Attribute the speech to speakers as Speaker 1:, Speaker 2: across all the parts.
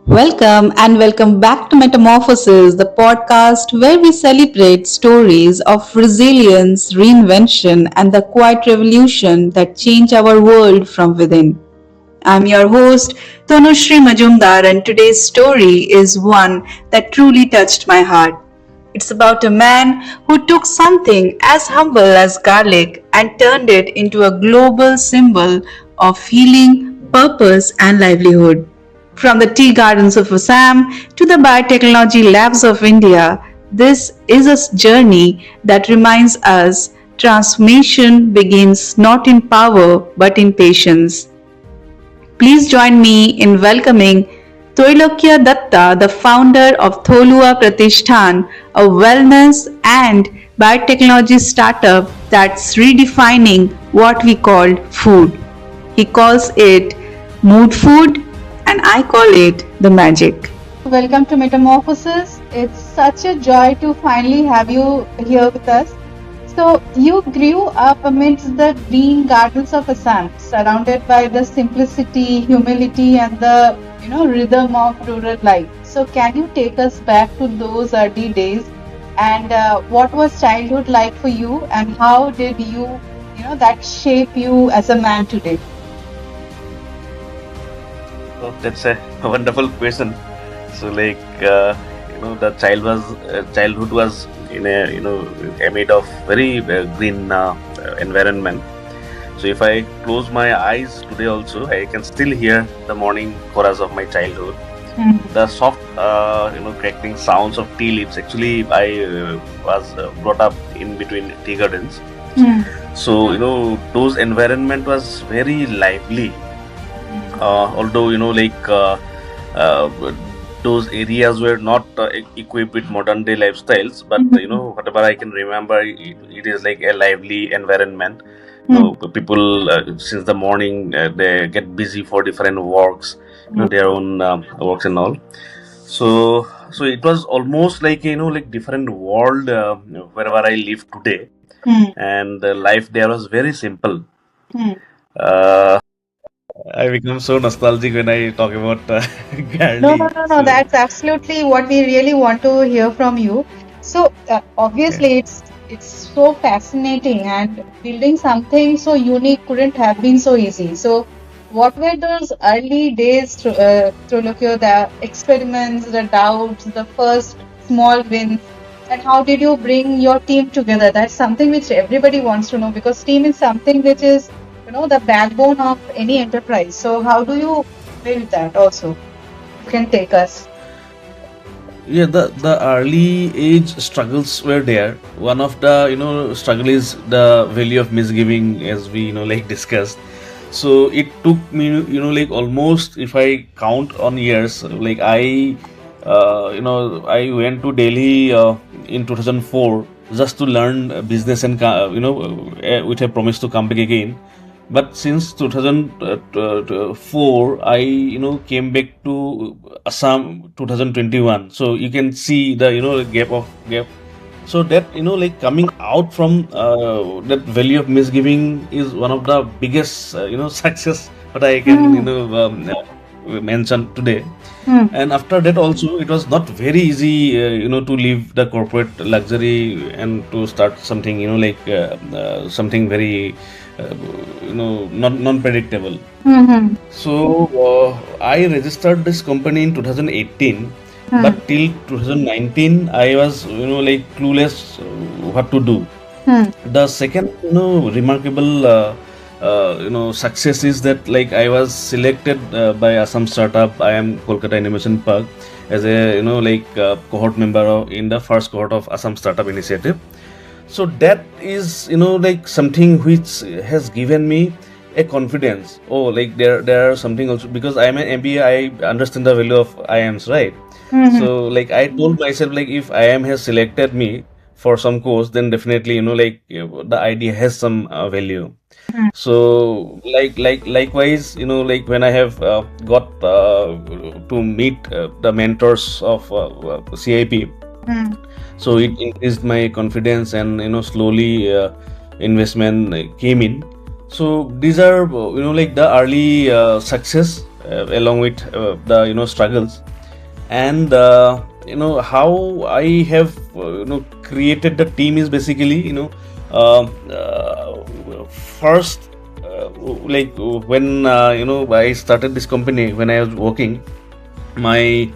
Speaker 1: Welcome back to Metamorphosis, the podcast where we celebrate stories of resilience, reinvention, and the quiet revolution that change our world from within. I'm your host, Tonusree Mazumder, and today's story is one that truly touched my heart. It's about a man who took something as humble as garlic and turned it into a global symbol of healing, purpose, and livelihood. From the tea gardens of Assam to the biotechnology labs of India, this is a journey that reminds us transformation begins not in power but in patience. Please join me in welcoming Trailukya Datta, the founder of Tholua Pratisthan, a wellness and biotechnology startup that's redefining what we call food. He calls it mood food, and I call it the magic. Welcome to Metamorphosis. It's such a joy to finally have you here with us. So, you grew up amidst the green gardens of Assam, surrounded by the simplicity, humility, and the rhythm of rural life. So, can you take us back to those early days? And what was childhood like for you? And how did that shape you as a man today?
Speaker 2: Oh, that's a wonderful question. So, the childhood was in a amid of very green environment. So, if I close my eyes today, also I can still hear the morning chorus of my childhood. The soft, crackling sounds of tea leaves. Actually, I was brought up in between tea gardens. So, those environment was very lively. Although those areas were not equipped with modern day lifestyles, but whatever I can remember, it is like a lively environment. People since the morning they get busy for different works, their own works and all. So it was almost like like different world wherever I live today, and life there was very simple. Uh, I become so nostalgic when I talk about garlic.
Speaker 1: No. That's absolutely what we really want to hear from you. So obviously, it's so fascinating, and building something so unique couldn't have been so easy. So, what were those early days to look at the experiments, the doubts, the first small wins, and how did you bring your team together? That's something which everybody wants to know because team is something which is the backbone of any enterprise. So, how do you build that also? You can take us.
Speaker 2: Yeah, the early age struggles were there. One of the struggle is the value of misgiving, as we like discussed. So it took me like almost, if I count on years, like I went to Delhi in 2004 just to learn business and with a promise to come back again. But since 2004, I came back to Assam 2021. So you can see the gap. So that like coming out from that value of misgiving is one of the biggest success that I can mention today. And after that also it was not very easy to leave the corporate luxury and to start something something very not non-predictable. So I registered this company in 2018, but till 2019 I was like clueless what to do. The second remarkable success is that like I was selected by Assam startup. I am Kolkata Innovation Park as a cohort member in the first cohort of Assam Startup Initiative. So that is like something which has given me a confidence. Oh, like there are something also, because I am an MBA, I understand the value of IIMs, right? So like I told myself, like if IIM has selected me for some course, then definitely the idea has some value. So likewise like when I have got to meet the mentors of CIP, so it increased my confidence, and slowly investment came in. So these are like the early success along with the struggles. And how I have created the team is basically first, like when I started this company, when I was working, my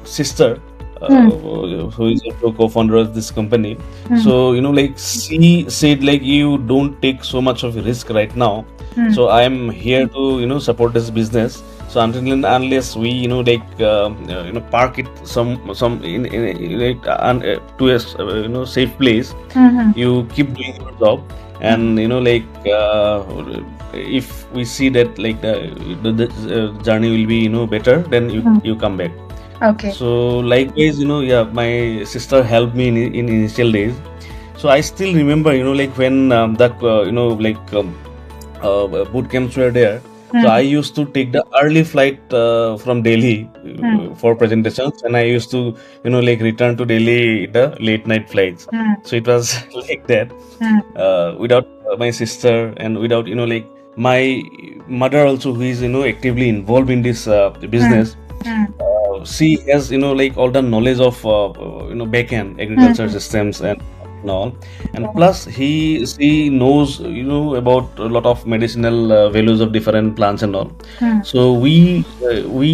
Speaker 2: sister, who is also co-founder of this company. So like she said, like, you don't take so much of risk right now. So I am here to support this business. So until and unless we park it some like to a safe place, you keep doing your job. And if we see that like the journey will be better, then you come back.
Speaker 1: Okay.
Speaker 2: So likewise, yeah, my sister helped me in initial days. So I still remember, like when boot camps were there. So I used to take the early flight from Delhi for presentations, and I used to return to Delhi the late night flights. So it was like that. Without my sister, and without like my mother also, who is actively involved in this business. She has like all the knowledge of back end agriculture systems and all, and plus she knows about a lot of medicinal values of different plants and all. So we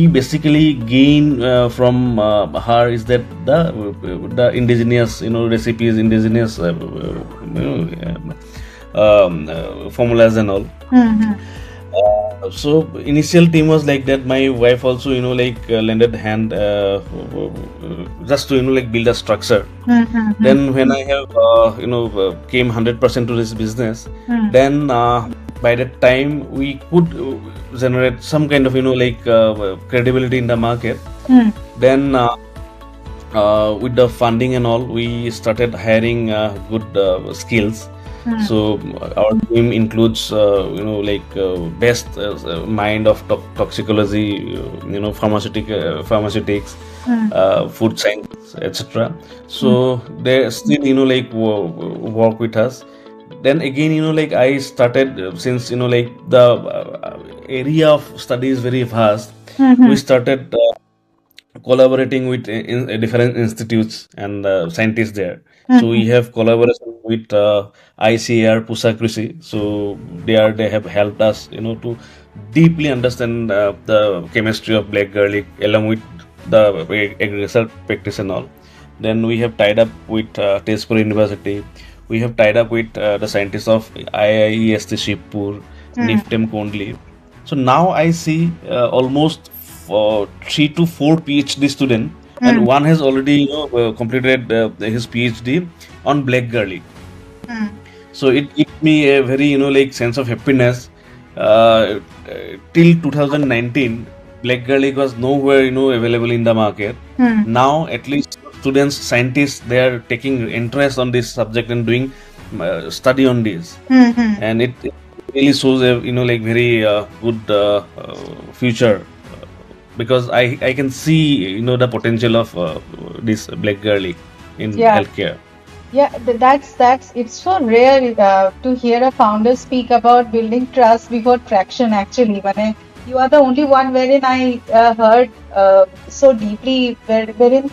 Speaker 2: basically gain from her is that the indigenous recipes, indigenous formulas and all. So initial team was like that. My wife also lended hand just to build a structure. Then when I have came 100% to this business, then by that time we could generate some kind of credibility in the market. Then with the funding and all, we started hiring good skills. So our team includes best mind of toxicology, pharmaceutics, food science, etc. So they still work with us. Then again I started, since the area of study is very vast. We started collaborating with different institutes and scientists there. So we have collaboration with ICAR Pusa Krishi. So they have helped us to deeply understand the chemistry of black garlic along with the agricultural practice and all. Then we have tied up with Tezpur University. We have tied up with the scientists of IIEST Shivpur, NIFTEM Kondli. So now I see almost 3 to 4 PhD students, and one has already completed his PhD on black garlic. So it gives me a very sense of happiness. Till 2019, black garlic was nowhere available in the market. Now at least students, scientists, they are taking interest on this subject and doing study on this, and it really shows a very good future. Because I can see the potential of this black garlic in healthcare.
Speaker 1: Yeah, that's it's so rare to hear a founder speak about building trust before traction. Actually, when you are the only one wherein I heard so deeply, wherein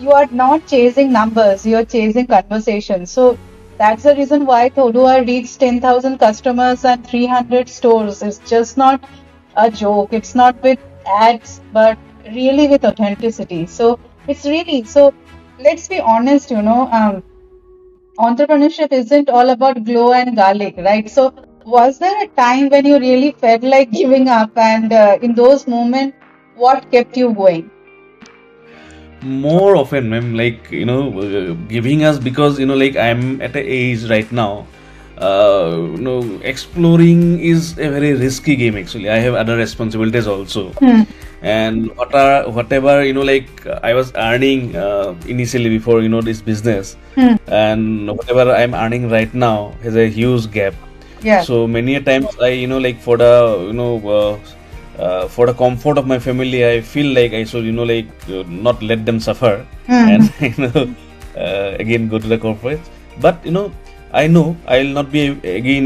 Speaker 1: you are not chasing numbers, you are chasing conversations. So that's the reason why Tholua reached 10,000 customers and 300 stores. It's just not a joke. It's not with ads, but really with authenticity. So it's really, so let's be honest, entrepreneurship isn't all about glow and garlic, right? So was there a time when you really felt like giving up, and in those moments, what kept you going?
Speaker 2: More often, ma'am, giving us, because I'm at an age right now. Exploring is a very risky game. Actually, I have other responsibilities also, and whatever I was earning initially before this business, and whatever I'm earning right now has a huge gap.
Speaker 1: Yeah.
Speaker 2: So many a times I for the for the comfort of my family, I feel like I should not let them suffer, and again go to the corporate. But I know I'll not be again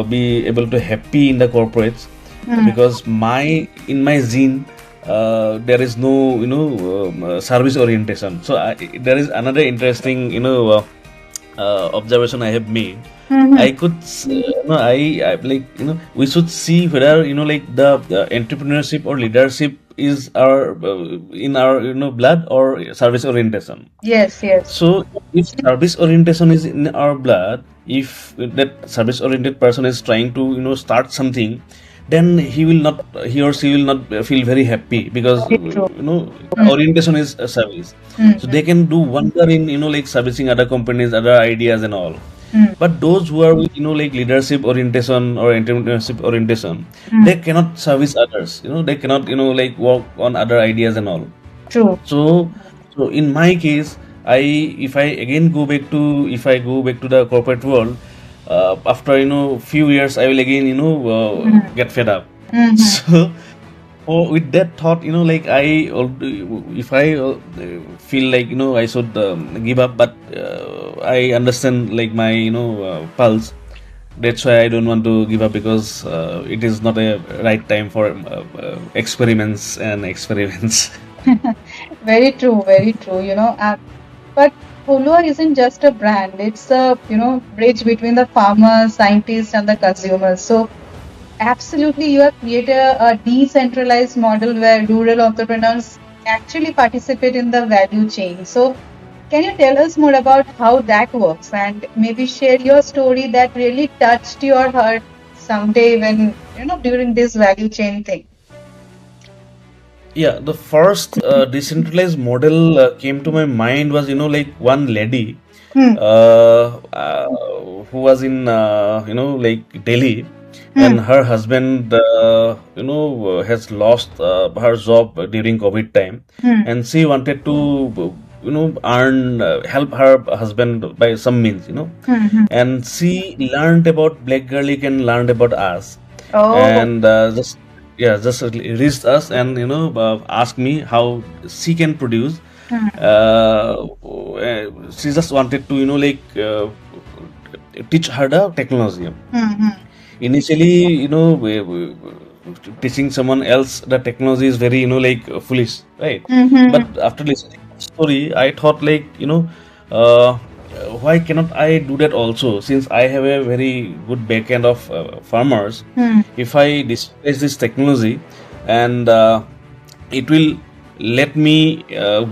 Speaker 2: be able to happy in the corporates, because in my gene there is no service orientation. So there is another interesting observation I have made. I
Speaker 1: Mm-hmm.
Speaker 2: could no I like we should see whether like the entrepreneurship or leadership is our in our blood or service orientation.
Speaker 1: Yes, yes.
Speaker 2: So if service orientation is in our blood, if that service oriented person is trying to start something, then he or she will not feel very happy because
Speaker 1: Very true.
Speaker 2: orientation is a service. So
Speaker 1: Mm-hmm.
Speaker 2: they can do wonder in like servicing other companies, other ideas and all.
Speaker 1: Mm-hmm.
Speaker 2: But those who are with like leadership orientation or entrepreneurship orientation, they cannot service others. They cannot like work on other ideas and all.
Speaker 1: True.
Speaker 2: So, so in my case, I if I again go back to if I go back to the corporate world, after few years, I will again get fed up.
Speaker 1: Mm-hmm.
Speaker 2: So, oh, with that thought, like if I feel like I should give up, but I understand like my pulse. That's why I don't want to give up because it is not a right time for experiments and experiments.
Speaker 1: Very true, very true. But Tholua isn't just a brand; it's a bridge between the farmers, scientists, and the consumers. So absolutely, you have created a decentralized model where rural entrepreneurs actually participate in the value chain. So can you tell us more about how that works and maybe share your story that really touched your heart someday when during this value chain thing?
Speaker 2: Yeah, the first decentralized model came to my mind was, like one lady
Speaker 1: Hmm.
Speaker 2: who was in, like Delhi,
Speaker 1: Hmm.
Speaker 2: and her husband, has lost her job during COVID time,
Speaker 1: Hmm.
Speaker 2: and she wanted to, earn, help her husband by some means,
Speaker 1: Hmm. Hmm.
Speaker 2: and she learned about Black Garlic and learned about us
Speaker 1: Oh.
Speaker 2: and just reached us and asked me how she can produce.
Speaker 1: Hmm.
Speaker 2: She just wanted to teach her the technology.
Speaker 1: Hmm. Hmm.
Speaker 2: Initially, teaching someone else the technology is very foolish, right?
Speaker 1: Hmm. Hmm.
Speaker 2: But after listening to the story, I thought like uh, why cannot I do that also, since I have a very good backend of farmers.
Speaker 1: Hmm.
Speaker 2: If I displace this technology, and it will let me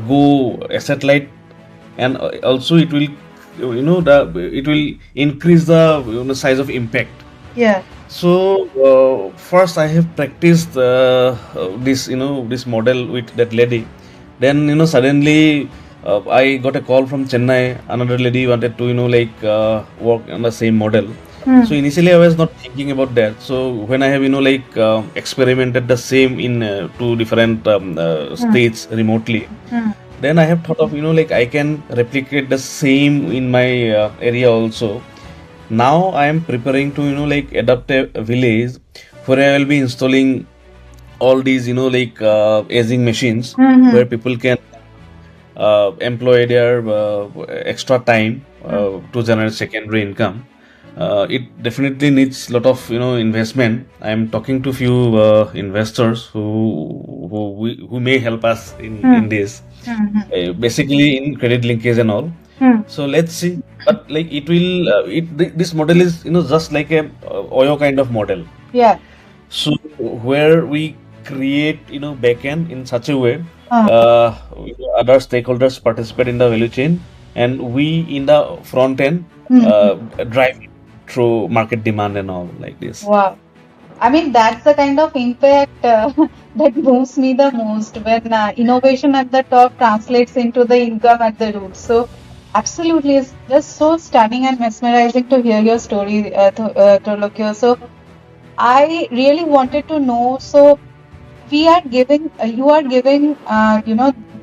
Speaker 2: go a satellite, and also it will it will increase the size of impact.
Speaker 1: Yeah.
Speaker 2: So first I have practiced this this model with that lady. Then suddenly I got a call from Chennai. Another lady wanted to work on the same model.
Speaker 1: Hmm.
Speaker 2: So initially I was not thinking about that. So when I have experimented the same in two different
Speaker 1: Hmm.
Speaker 2: states remotely,
Speaker 1: Hmm.
Speaker 2: then I have thought of I can replicate the same in my area also. Now I am preparing to adapt a village where I will be installing all these aging machines
Speaker 1: Hmm. Hmm.
Speaker 2: where people can employ their extra time
Speaker 1: Hmm.
Speaker 2: to generate secondary income. It definitely needs a lot of investment. I am talking to few investors who may help us in
Speaker 1: Hmm.
Speaker 2: this,
Speaker 1: Hmm.
Speaker 2: basically in credit linkage and all.
Speaker 1: Hmm.
Speaker 2: So let's see. But like it will, this model is just like a Oyo kind of model.
Speaker 1: Yeah.
Speaker 2: So where we create backend in such a way,
Speaker 1: Uh,
Speaker 2: uh, other stakeholders participate in the value chain, and we in the front end
Speaker 1: hmm. Hmm.
Speaker 2: drive it through market demand and all like this.
Speaker 1: Wow. I mean, that's the kind of impact that moves me the most when innovation at the top translates into the income at the root. So, absolutely, it's just so stunning and mesmerizing to hear your story, Tolokyo. So, I really wanted to know. So, we are giving, you are giving,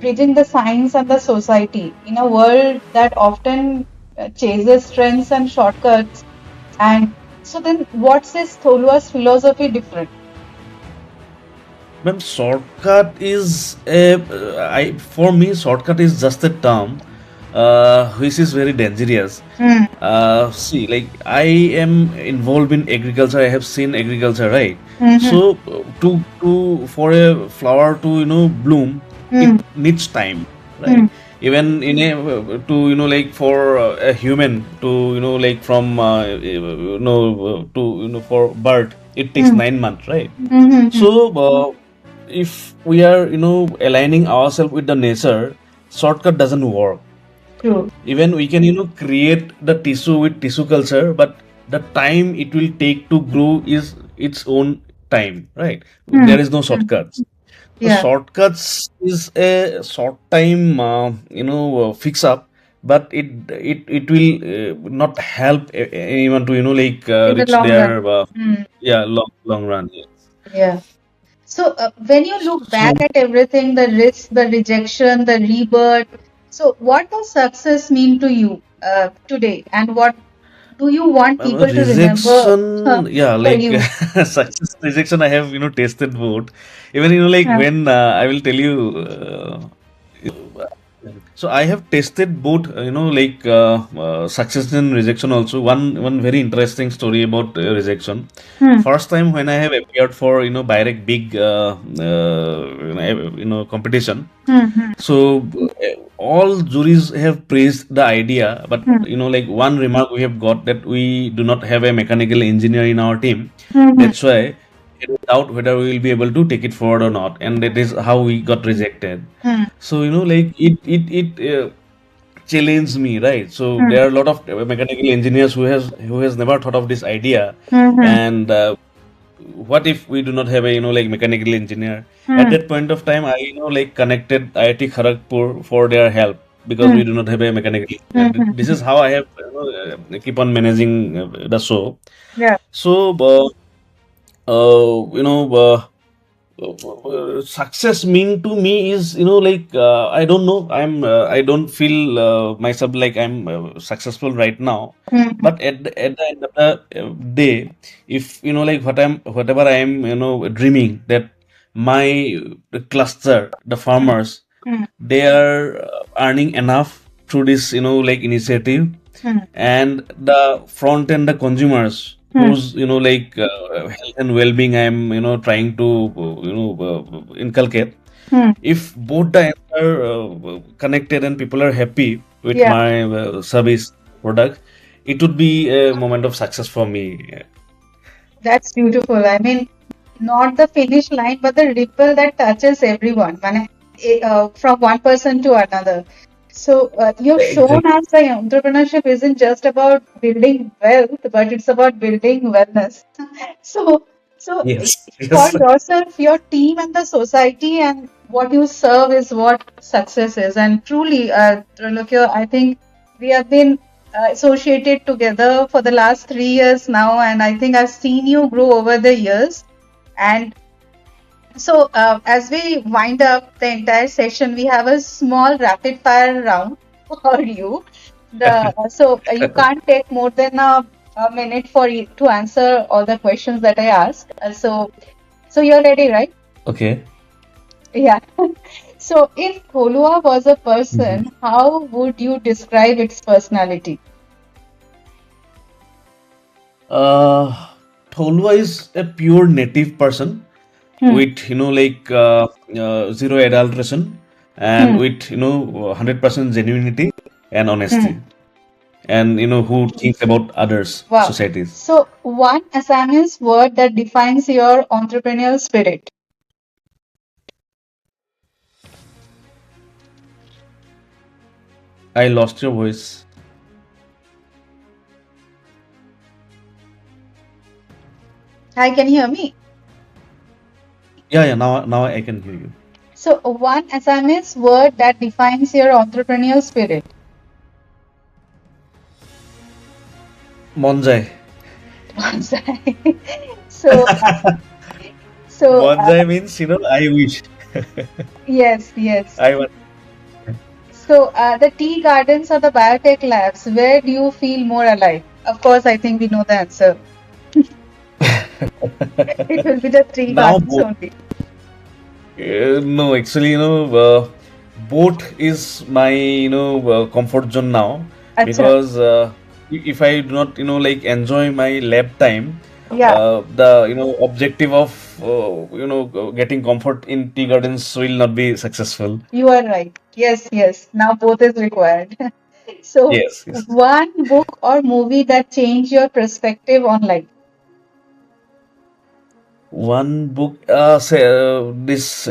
Speaker 1: bridging the science and the society in a world that often chases trends and shortcuts. And so, then what's this Tholua's philosophy different?
Speaker 2: Ma'am, shortcut is a, I for me shortcut is just a term. which is very dangerous.
Speaker 1: Hmm.
Speaker 2: See, like I am involved in agriculture. I have seen agriculture, right?
Speaker 1: Mm-hmm.
Speaker 2: So to for a flower to bloom, it
Speaker 1: Hmm.
Speaker 2: needs time,
Speaker 1: Hmm.
Speaker 2: right? Even in a to like for a human to like from to for birth, it takes
Speaker 1: Hmm.
Speaker 2: 9 months, right?
Speaker 1: Mm-hmm.
Speaker 2: So if we are aligning ourselves with the nature, shortcut doesn't work.
Speaker 1: True.
Speaker 2: Even we can create the tissue with tissue culture, but the time it will take to grow is its own time, right?
Speaker 1: Hmm.
Speaker 2: There is no shortcuts. The
Speaker 1: Yeah.
Speaker 2: shortcuts is a short time fix up, but it will not help anyone to
Speaker 1: In the
Speaker 2: reach
Speaker 1: long run.
Speaker 2: their
Speaker 1: Hmm.
Speaker 2: yeah, long run, yes.
Speaker 1: Yeah. So when you look
Speaker 2: So
Speaker 1: back at everything, the risk, the rejection, the rebirth, so what does success mean to you today? And what do you want people to remember
Speaker 2: rejection, yeah,
Speaker 1: for
Speaker 2: like
Speaker 1: you?
Speaker 2: success, rejection, I have tasted both. Even like
Speaker 1: Yeah.
Speaker 2: when I will tell you, so I have tested both, success and rejection also. One very interesting story about rejection.
Speaker 1: Hmm.
Speaker 2: First time when I have appeared for biotech big competition.
Speaker 1: Hmm. Hmm.
Speaker 2: So all juries have praised the idea, but
Speaker 1: Hmm.
Speaker 2: like one remark we have got that we do not have a mechanical engineer in our team.
Speaker 1: Hmm.
Speaker 2: That's why it is doubt whether we will be able to take it forward or not, and that is how we got rejected.
Speaker 1: Hmm.
Speaker 2: So like it challenged me, right? So
Speaker 1: Hmm.
Speaker 2: there are a lot of mechanical engineers who has never thought of this idea,
Speaker 1: Hmm. Hmm.
Speaker 2: and what if we do not have a like mechanical engineer? At
Speaker 1: Hmm.
Speaker 2: that point of time, I like connected IIT Kharagpur for their help because
Speaker 1: Hmm.
Speaker 2: we do not have a mechanical
Speaker 1: Hmm.
Speaker 2: engineer.
Speaker 1: Hmm.
Speaker 2: This is how I have keep on managing the show.
Speaker 1: Yeah.
Speaker 2: So success mean to me is like I don't know, I don't feel myself like I'm successful right now,
Speaker 1: Hmm.
Speaker 2: but at the end of the day, if like whatever I am dreaming that my cluster, the
Speaker 1: Hmm.
Speaker 2: farmers,
Speaker 1: Hmm.
Speaker 2: they are earning enough through this like initiative,
Speaker 1: Hmm.
Speaker 2: and the front end, the consumers
Speaker 1: Hmm.
Speaker 2: whose health and well-being I am trying to inculcate.
Speaker 1: Hmm.
Speaker 2: If both the ends are connected and people are happy with
Speaker 1: Yeah.
Speaker 2: my service product, it would be a moment of success for me.
Speaker 1: That's beautiful. I mean, not the finish line, but the ripple that touches everyone, from one person to another. So, you've shown
Speaker 2: Exactly.
Speaker 1: us that entrepreneurship isn't just about building wealth, but it's about building wellness. So, so
Speaker 2: Yes.
Speaker 1: for
Speaker 2: Yes.
Speaker 1: yourself, your team, and the society, and what you serve is what success is. And truly, Trailukya, I think we have been associated together for the last 3 years now, and I think I've seen you grow over the years. And so, as we wind up the entire session, we have a small rapid fire round for you. You can't take more than a minute for you to answer all the questions that I ask. So you're ready, right?
Speaker 2: Okay.
Speaker 1: Yeah. So, if Tholua was a
Speaker 2: Mhm.
Speaker 1: person, how would you describe its personality?
Speaker 2: Uh, Tholua is a pure native person
Speaker 1: Hmm.
Speaker 2: with zero adulteration and
Speaker 1: Hmm.
Speaker 2: with 100% genuinity and
Speaker 1: Hmm.
Speaker 2: honesty, and who thinks about others,
Speaker 1: Wow.
Speaker 2: societies.
Speaker 1: So, one Assamese word that defines your entrepreneurial spirit.
Speaker 2: I lost your voice.
Speaker 1: Hi, can you hear me?
Speaker 2: Yeah, now I can hear you.
Speaker 1: So, one Assamese word that defines your entrepreneurial spirit.
Speaker 2: Monjai.
Speaker 1: Bonsai. So, so
Speaker 2: Monjai means I wish.
Speaker 1: yes, yes.
Speaker 2: I want.
Speaker 1: So, the tea gardens or the biotech labs, where do you feel more alive? Of course, I think we know the answer. It will be the tea
Speaker 2: Now
Speaker 1: gardens
Speaker 2: both.
Speaker 1: only.
Speaker 2: No, actually, boat is my comfort zone now,
Speaker 1: Acha.
Speaker 2: because if I do not like enjoy my lab time,
Speaker 1: Yeah,
Speaker 2: the objective of getting comfort in tea gardens will not be successful.
Speaker 1: you are right. Yes, yes. Now both is required. So,
Speaker 2: Yes, yes.
Speaker 1: one book or movie that changed your perspective on life.
Speaker 2: One book, say this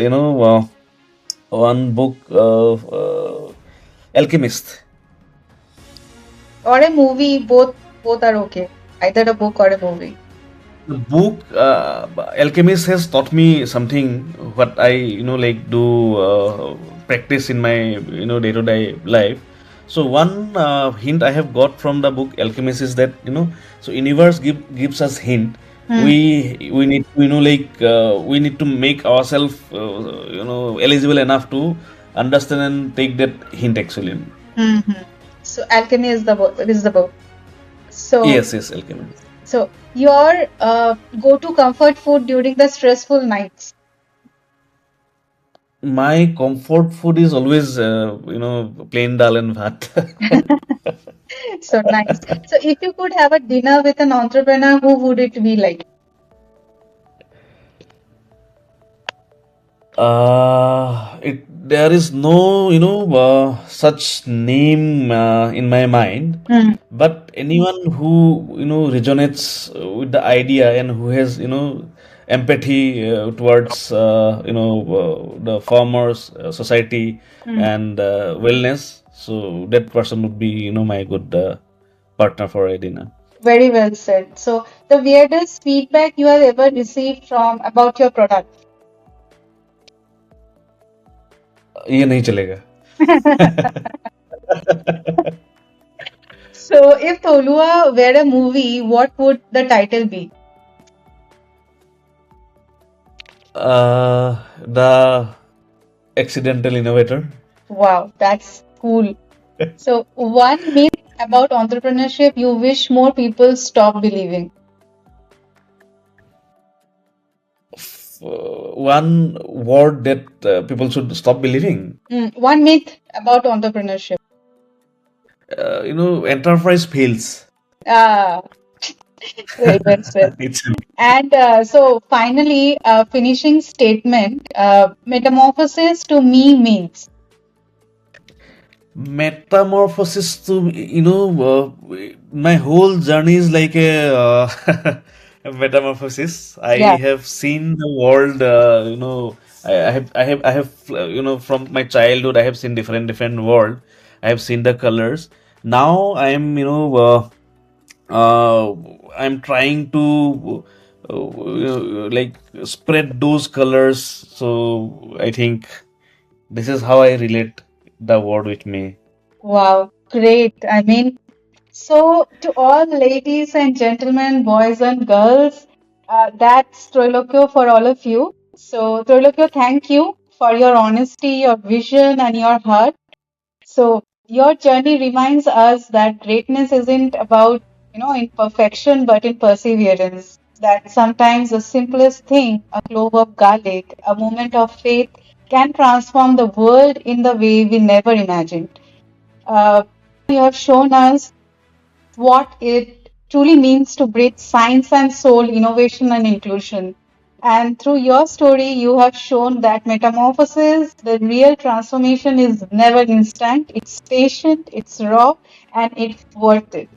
Speaker 2: one book, Alchemist.
Speaker 1: Or a movie, both are okay. Either a book or a movie.
Speaker 2: The book, Alchemist, has taught me something what I like do practice in my day-to-day life. So one hint I have got from the book Alchemist is that so universe gives us hint.
Speaker 1: Hmm.
Speaker 2: We need to, we need to make ourselves eligible enough to understand and take that hint actually.
Speaker 1: Mm-hmm. So alchemy is the book. Is the book. So,
Speaker 2: Yes, yes, Alchemist.
Speaker 1: your go-to comfort food during the stressful nights.
Speaker 2: My comfort food is always plain dal and bhat.
Speaker 1: So nice. So if you could have a dinner with an entrepreneur, who would it be like?
Speaker 2: It there is no such name in my mind,
Speaker 1: Hmm.
Speaker 2: but anyone who resonates with the idea and who has empathy towards the farmers society
Speaker 1: Hmm.
Speaker 2: and wellness, so that person would be my good partner for a dinner.
Speaker 1: Very well said. So the weirdest feedback you have ever received from about your product.
Speaker 2: ये नहीं चलेगा.
Speaker 1: So if Tholua were a movie, what would the title be?
Speaker 2: The accidental innovator.
Speaker 1: Wow, that's cool. So one myth about entrepreneurship you wish more people stop believing.
Speaker 2: One word that people should stop believing.
Speaker 1: One myth about entrepreneurship.
Speaker 2: Enterprise fails.
Speaker 1: Ah, very well said.
Speaker 2: It's
Speaker 1: And so finally, finishing statement, metamorphosis to me means.
Speaker 2: metamorphosis to my whole journey is like a a metamorphosis. I
Speaker 1: Yeah.
Speaker 2: have seen the world. I have from my childhood. I have seen different world. I have seen the colors. Now I am uh, I'm trying to like spread those colors. So I think this is how I relate the word with me.
Speaker 1: Wow, great. I mean, so to all ladies and gentlemen, boys and girls, that's Trailukya for all of you. So Trailukya, thank you for your honesty, your vision, and your heart. So your journey reminds us that greatness isn't about, imperfection, but in perseverance. That sometimes the simplest thing, a clove of garlic, a moment of faith, can transform the world in the way we never imagined. You have shown us what it truly means to bridge science and soul, innovation and inclusion. And through your story, you have shown that metamorphosis, the real transformation is never instant. It's patient, it's raw, and it's worth it.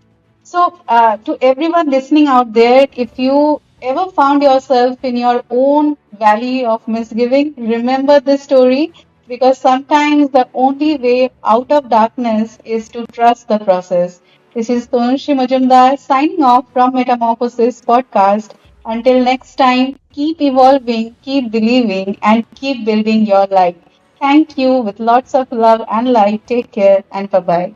Speaker 1: So, to everyone listening out there, if you ever found yourself in your own valley of misgiving, remember this story because sometimes the only way out of darkness is to trust the process. This is Tonusree Mazumder signing off from Metamorphosis Podcast. Until next time, keep evolving, keep believing, and keep building your life. Thank you with lots of love and light. Take care and bye bye.